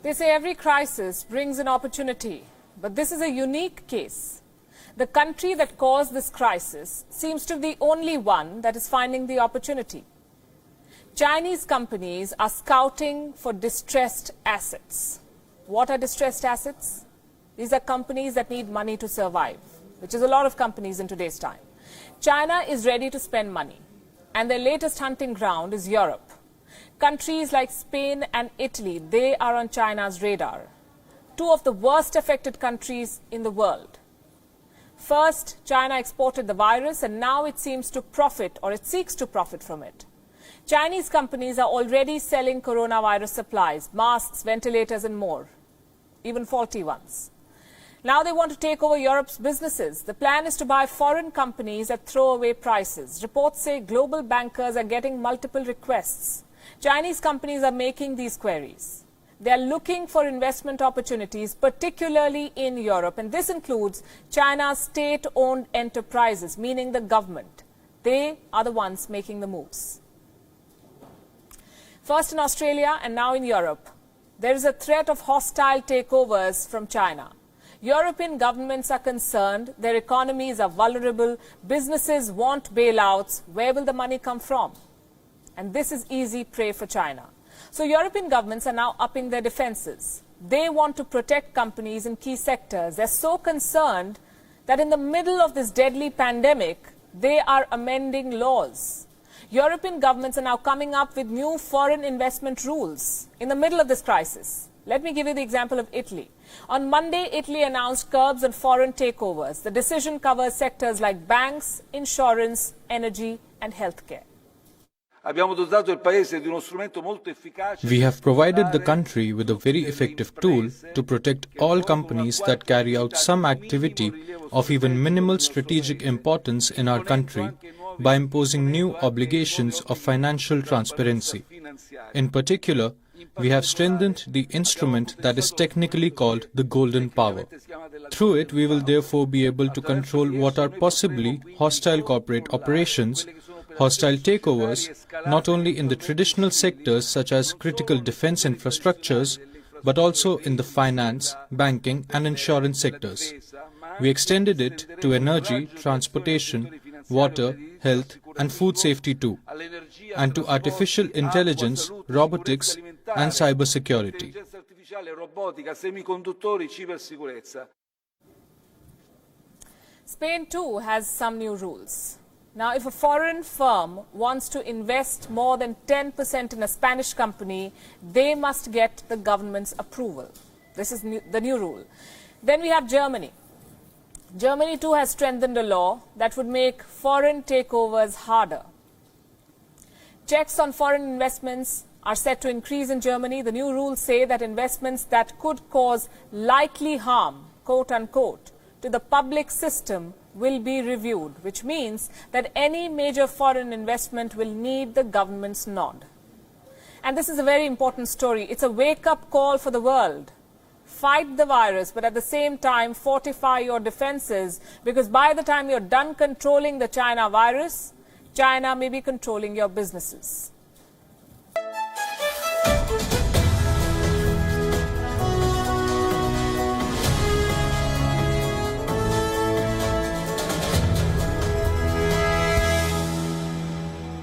They say every crisis brings an opportunity, but this is a unique case. The country that caused this crisis seems to be the only one that is finding the opportunity. Chinese companies are scouting for distressed assets. What are distressed assets? These are companies that need money to survive, which is a lot of companies in today's time. China is ready to spend money, and their latest hunting ground is Europe. Countries like Spain and Italy, they are on China's radar. Two of the worst affected countries in the world. First, China exported the virus, and now it seems to profit, or it seeks to profit from it. Chinese companies are already selling coronavirus supplies, masks, ventilators and more, even faulty ones. Now they want to take over Europe's businesses. The plan is to buy foreign companies at throwaway prices. Reports say global bankers are getting multiple requests. Chinese companies are making these queries. They are looking for investment opportunities, particularly in Europe, and this includes China's state-owned enterprises, meaning the government. They are the ones making the moves. First in Australia and now in Europe, there is a threat of hostile takeovers from China. European governments are concerned, their economies are vulnerable, businesses want bailouts. Where will the money come from? And this is easy prey for China. So European governments are now upping their defenses. They want to protect companies in key sectors. They're so concerned that in the middle of this deadly pandemic, they are amending laws. European governments are now coming up with new foreign investment rules in the middle of this crisis. Let me give you the example of Italy. On Monday, Italy announced curbs on foreign takeovers. The decision covers sectors like banks, insurance, energy and healthcare. We have provided the country with a very effective tool to protect all companies that carry out some activity of even minimal strategic importance in our country by imposing new obligations of financial transparency. In particular, we have strengthened the instrument that is technically called the golden power. Through it, we will therefore be able to control what are possibly hostile corporate operations, hostile takeovers, not only in the traditional sectors such as critical defense infrastructures, but also in the finance, banking and insurance sectors. We extended it to energy, transportation, water, health and food safety too, and to artificial intelligence, robotics and cybersecurity. Spain too has some new rules. Now, if a foreign firm wants to invest more than 10% in a Spanish company, they must get the government's approval. This is the new rule. Then we have Germany. Germany too has strengthened a law that would make foreign takeovers harder. Checks on foreign investments are set to increase in Germany. The new rules say that investments that could cause likely harm, quote unquote, to the public system will be reviewed, which means that any major foreign investment will need the government's nod. And this is a very important story. It's a wake-up call for the world. Fight the virus, but at the same time fortify your defenses, because by the time you're done controlling the China virus, China may be controlling your businesses.